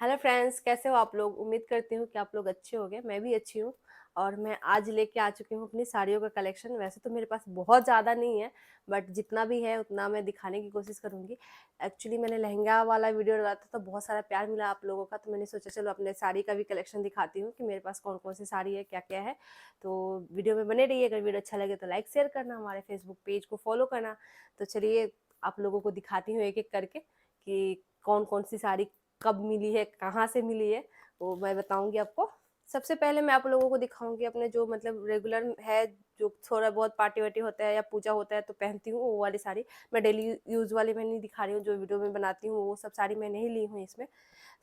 Hello friends, कैसे हो आप लोग। उम्मीद करती हूँ कि आप लोग अच्छे होंगे। मैं भी अच्छी हूँ। और मैं आज लेके आ चुकी हूँ अपनी साड़ियों का कलेक्शन। वैसे तो मेरे पास बहुत ज़्यादा नहीं है, बट जितना भी है उतना मैं दिखाने की कोशिश करूँगी। एक्चुअली मैंने लहंगा वाला वीडियो डाला था तो बहुत सारा प्यार मिला आप लोगों का, तो मैंने सोचा चलो अपने साड़ी का भी कलेक्शन दिखाती हूँ कि मेरे पास कौन कौन सी साड़ी है, क्या क्या है। तो वीडियो में बने रहिए। अगर वीडियो अच्छा लगे तो लाइक शेयर करना, हमारे फेसबुक पेज को फॉलो करना। तो चलिए आप लोगों को दिखाती हूँ एक एक करके कि कौन कौन सी साड़ी कब मिली है, कहाँ से मिली है, वो मैं बताऊंगी आपको। सबसे पहले मैं आप लोगों को दिखाऊंगी अपने जो मतलब रेगुलर है, जो थोड़ा बहुत पार्टी वार्टी होता है या पूजा होता है तो पहनती हूँ वो वाली साड़ी। मैं डेली यूज वाली मैं नहीं दिखा रही हूँ, जो वीडियो में बनाती हूँ वो सब साड़ी मैं नहीं ली हूँ इसमें।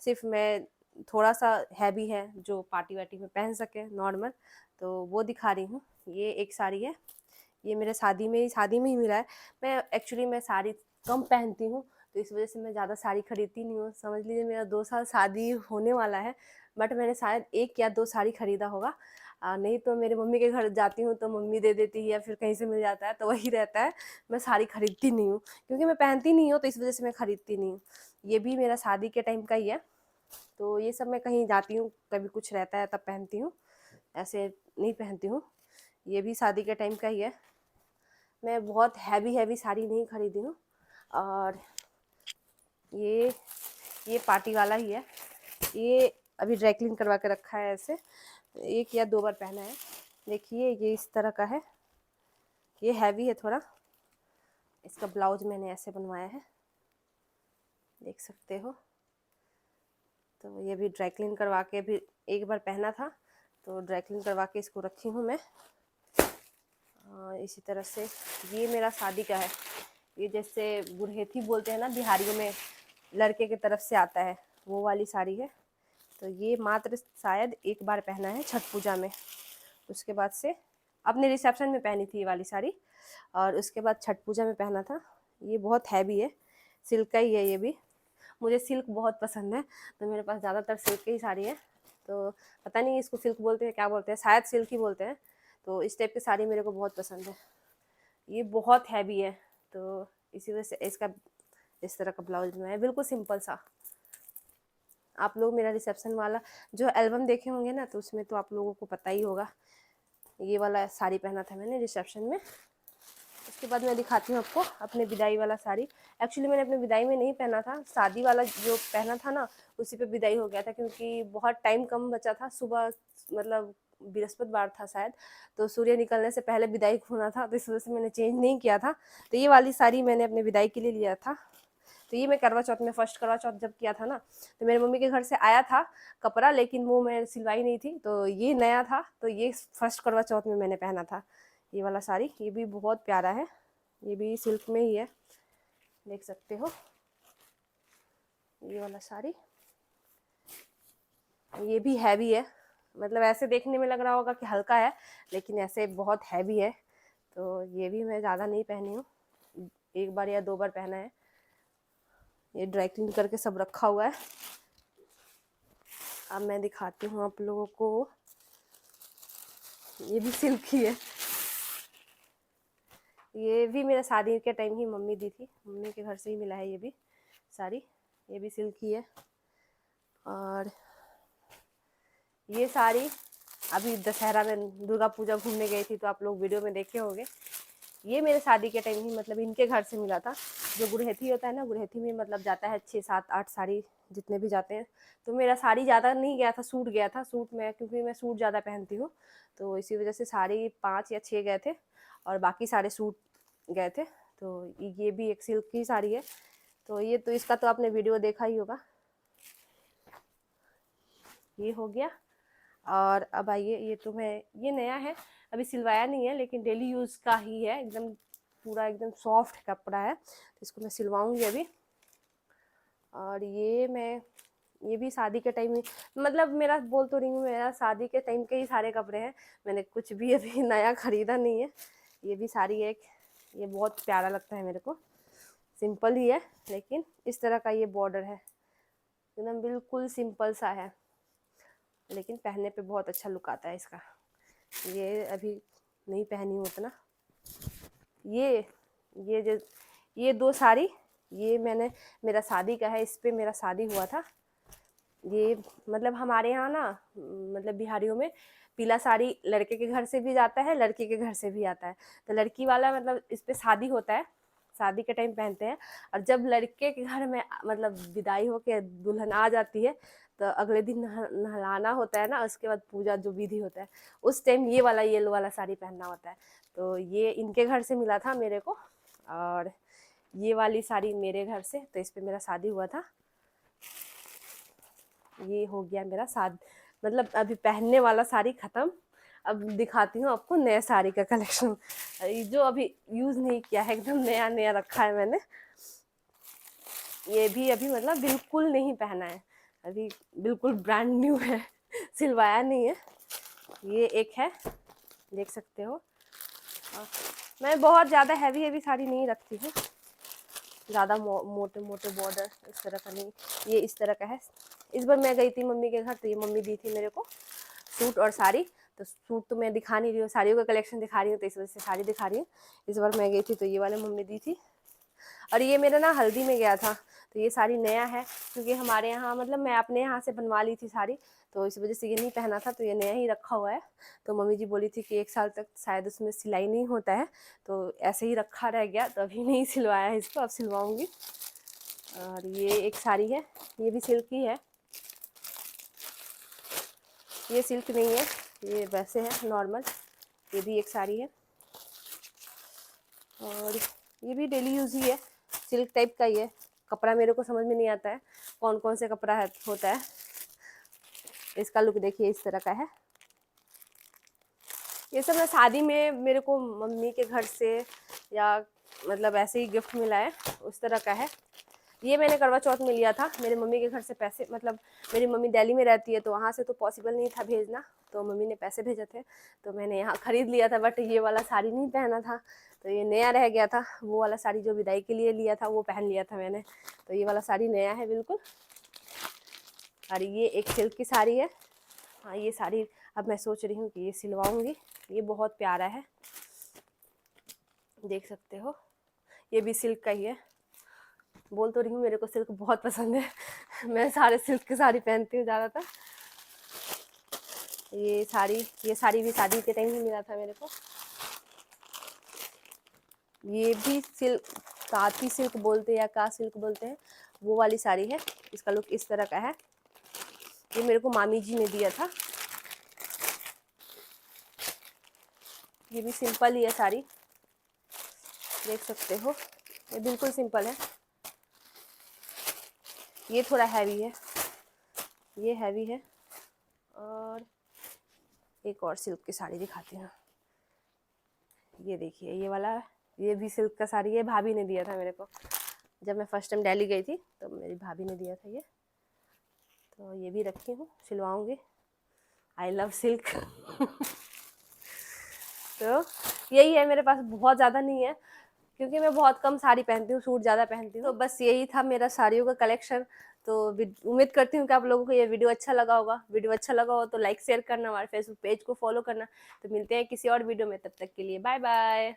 सिर्फ मैं थोड़ा सा हैवी है जो पार्टी वार्टी में पहन सके नॉर्मल, तो वो दिखा रही हूँ। ये एक साड़ी है, ये मेरे शादी में ही मिला है। मैं एक्चुअली मैं साड़ी कम पहनती हूँ, तो इस वजह से मैं ज़्यादा साड़ी खरीदती नहीं हूँ। समझ लीजिए मेरा 2 साल शादी होने वाला है, बट मैंने शायद 1 या 2 साड़ी खरीदा होगा। नहीं तो मेरे मम्मी के घर जाती हूँ तो मम्मी दे देती है या फिर कहीं से मिल जाता है, तो वही रहता है। मैं साड़ी खरीदती नहीं हूँ क्योंकि मैं पहनती नहीं हूँ, तो इस वजह से मैं खरीदती नहीं हूँ। ये भी मेरा शादी के टाइम का ही है। तो ये सब मैं कहीं जाती हूँ, कभी कुछ रहता है तब पहनती हूँ, ऐसे नहीं पहनती हूँ। ये भी शादी के टाइम का ही है। मैं बहुत हैवी हैवी साड़ी नहीं खरीदी हूँ। और ये ये पार्टी वाला ही है। ये अभी ड्राई क्लीन करवा के रखा है, ऐसे 1 या 2 बार पहना है। देखिए ये इस तरह का है, ये हैवी है थोड़ा। इसका ब्लाउज मैंने ऐसे बनवाया है, देख सकते हो। तो ये भी ड्राई क्लीन करवा के भी 1 बार पहना था, तो ड्राई क्लीन करवा के इसको रखी हूँ मैं। इसी तरह से ये मेरा शादी का है। ये जैसे गुरहेथी बोलते हैं ना बिहारियों में, लड़के के तरफ से आता है, वो वाली साड़ी है। तो ये मात्र शायद 1 बार पहना है छठ पूजा में। उसके बाद से अपने रिसेप्शन में पहनी थी ये वाली साड़ी, और उसके बाद छठ पूजा में पहना था। ये बहुत हैवी है, सिल्क का ही है ये भी। मुझे सिल्क बहुत पसंद है, तो मेरे पास ज़्यादातर सिल्क की ही साड़ी है। तो पता नहीं इसको सिल्क बोलते हैं क्या बोलते हैं, शायद सिल्क ही बोलते हैं। तो इस टाइप की साड़ी मेरे को बहुत पसंद है। ये बहुत हैवी है, तो इसी वजह से इसका इस तरह का ब्लाउज बनाया है, बिल्कुल सिंपल सा। आप लोग मेरा रिसेप्शन वाला जो एल्बम देखे होंगे ना, तो उसमें तो आप लोगों को पता ही होगा। ये वाला साड़ी पहना था मैंने रिसेप्शन में। उसके बाद मैं दिखाती हूँ आपको अपने विदाई वाला साड़ी। एक्चुअली मैंने अपने विदाई में नहीं पहना था, शादी वाला जो पहना था ना उसी पे विदाई हो गया था, क्योंकि बहुत टाइम कम बचा था। सुबह मतलब बृहस्पतिवार था शायद, तो सूर्य निकलने से पहले विदाई होना था, तो इस वजह से मैंने चेंज नहीं किया था। तो ये वाली साड़ी मैंने अपने विदाई के लिए लिया था। तो ये मैं करवा चौथ में, फर्स्ट करवा चौथ जब किया था ना, तो मेरे मम्मी के घर से आया था कपड़ा, लेकिन वो मैं सिलवाई नहीं थी, तो ये नया था। तो ये फर्स्ट करवा चौथ में मैंने पहना था ये वाला साड़ी। ये भी बहुत प्यारा है, ये भी सिल्क में ही है, देख सकते हो। ये वाला साड़ी, ये भी हैवी है। मतलब ऐसे देखने में लग रहा होगा कि हल्का है, लेकिन ऐसे बहुत हैवी है। तो ये भी मैं ज़्यादा नहीं पहनी हूँ, 1 बार या 2 बार पहना है। ये ड्राई क्लीन करके सब रखा हुआ है। अब मैं दिखाती हूँ आप लोगों को। ये भी सिल्क ही है, ये भी मेरा शादी के टाइम ही मम्मी दी थी, मम्मी के घर से ही मिला है ये भी साड़ी। ये भी सिल्क ही है। और ये साड़ी अभी दशहरा में दुर्गा पूजा घूमने गई थी, तो आप लोग वीडियो में देखे होंगे। ये मेरे शादी के टाइम ही मतलब इनके घर से मिला था। जो गुरहेती होता है ना, गुरहेती में मतलब जाता है 6 7 8 साड़ी जितने भी जाते हैं। तो मेरा साड़ी ज़्यादा नहीं गया था, सूट गया था। सूट में क्योंकि मैं सूट ज़्यादा पहनती हूँ, तो इसी वजह से साड़ी 5 या 6 गए थे, और बाकी सारे सूट गए थे। तो ये भी एक सिल्क की साड़ी है। तो ये तो इसका तो आपने वीडियो देखा ही होगा। ये हो गया। और अब आइए, ये तो मैं, ये नया है, अभी सिलवाया नहीं है, लेकिन डेली यूज़ का ही है। एकदम पूरा एकदम सॉफ्ट कपड़ा है, तो इसको मैं सिलवाऊंगी अभी। और ये भी शादी के टाइम ही, मतलब मेरा बोल तो रही हूँ, मेरा शादी के टाइम के ही सारे कपड़े हैं। मैंने कुछ भी अभी नया खरीदा नहीं है। ये भी साड़ी एक, ये बहुत प्यारा लगता है मेरे को। सिंपल ही है, लेकिन इस तरह का ये बॉर्डर है, एकदम बिल्कुल सिंपल सा है, लेकिन पहनने पे बहुत अच्छा लुक आता है इसका। ये अभी नहीं पहनी हूँ उतना। ये ये जो ये 2 साड़ी, ये मैंने, मेरा शादी का है, इस पे मेरा शादी हुआ था। ये मतलब हमारे यहाँ ना मतलब बिहारियों में पीला साड़ी लड़के के घर से भी जाता है, लड़की के घर से भी आता है। तो लड़की वाला मतलब इस पे शादी होता है, शादी के टाइम पहनते हैं। और जब लड़के के घर में मतलब विदाई होके दुल्हन आ जाती है, तो अगले दिन नहलाना होता है ना, उसके बाद पूजा जो विधि होता है, उस टाइम ये वाला येलो वाला साड़ी पहनना होता है। तो ये इनके घर से मिला था मेरे को, और ये वाली साड़ी मेरे घर से, तो इस पे मेरा शादी हुआ था। ये हो गया मेरा मतलब अभी पहनने वाला साड़ी खत्म। अब दिखाती हूँ आपको नया साड़ी का कलेक्शन, जो अभी यूज़ नहीं किया है, एकदम नया नया रखा है मैंने। ये भी अभी मतलब बिल्कुल नहीं पहना है, अभी बिल्कुल ब्रांड न्यू है, सिलवाया नहीं है। ये एक है, देख सकते हो। मैं बहुत ज़्यादा हैवी हैवी साड़ी नहीं रखती हूँ, ज़्यादा मोटे मोटे बॉर्डर इस तरह का नहीं। ये इस तरह का है। इस बार मैं गई थी मम्मी के घर, तो ये मम्मी दी थी मेरे को सूट और साड़ी। तो सूट तो मैं दिखा नहीं रही हूँ, साड़ियों का कलेक्शन दिखा रही हूँ, तो इस वजह से साड़ी दिखा रही हूँ। इस बार मैं गई थी तो ये वाले मम्मी दी थी। और ये मेरा ना हल्दी में गया था, तो ये साड़ी नया है, क्योंकि हमारे यहाँ मतलब मैं अपने यहाँ से बनवा ली थी साड़ी, तो इस वजह से ये नहीं पहना था, तो ये नया ही रखा हुआ है। तो मम्मी जी बोली थी कि 1 साल तक शायद उसमें सिलाई नहीं होता है, तो ऐसे ही रखा रह गया, तो अभी नहीं सिलवाया है इसको, अब सिलवाऊंगी। और ये एक साड़ी है, ये भी सिल्क ही है। ये सिल्क नहीं है, ये वैसे है नॉर्मल। ये भी एक साड़ी है, और ये भी डेली यूज़ ही है, सिल्क टाइप का ही है। कपड़ा मेरे को समझ में नहीं आता है कौन कौन से कपड़ा है होता है। इसका लुक देखिए, इस तरह का है। ये सब मैं शादी में मेरे को मम्मी के घर से या मतलब ऐसे ही गिफ्ट मिला है, उस तरह का है। ये मैंने करवा चौथ में लिया था, मेरे मम्मी के घर से पैसे, मतलब मेरी मम्मी दिल्ली में रहती है, तो वहाँ से तो पॉसिबल नहीं था भेजना, तो मम्मी ने पैसे भेजे थे, तो मैंने यहाँ ख़रीद लिया था। बट ये वाला साड़ी नहीं पहना था, तो ये नया रह गया था। वो वाला साड़ी जो विदाई के लिए लिया था वो पहन लिया था मैंने, तो ये वाला साड़ी नया है बिल्कुल। और ये एक सिल्क की साड़ी है। हाँ, ये साड़ी अब मैं सोच रही हूँ कि ये सिलवाऊँगी। ये बहुत प्यारा है, देख सकते हो। ये भी सिल्क का ही है। बोल तो रही हूँ मेरे को सिल्क बहुत पसंद है, मैं सारे सिल्क की साड़ी पहनती हूँ ज़्यादातर। ये साड़ी भी शादी के टाइम ही मिला था मेरे को। ये भी सिल्क, ताँती सिल्क बोलते हैं या का सिल्क बोलते हैं, वो वाली साड़ी है। इसका लुक इस तरह का है। ये मेरे को मामी जी ने दिया था। ये भी सिंपल ही है साड़ी, देख सकते हो, ये बिल्कुल सिंपल है। ये थोड़ा हैवी है, ये हैवी है। और एक और सिल्क की साड़ी दिखाती हूँ, ये देखिए, ये वाला, ये भी सिल्क का साड़ी है, भाभी ने दिया था मेरे को जब मैं फर्स्ट टाइम दिल्ली गई थी, तो मेरी भाभी ने दिया था ये। तो ये भी रखी हूँ, सिलवाऊँगी। I love silk. तो यही है मेरे पास, बहुत ज़्यादा नहीं है, क्योंकि मैं बहुत कम साड़ी पहनती हूँ, सूट ज़्यादा पहनती हूँ। तो बस यही था मेरा साड़ियों का कलेक्शन। तो उम्मीद करती हूँ कि आप लोगों को ये वीडियो अच्छा लगा होगा। वीडियो अच्छा लगा हो तो लाइक शेयर करना, हमारे फेसबुक पेज को फॉलो करना। तो मिलते हैं किसी और वीडियो में, तब तक के लिए बाय बाय।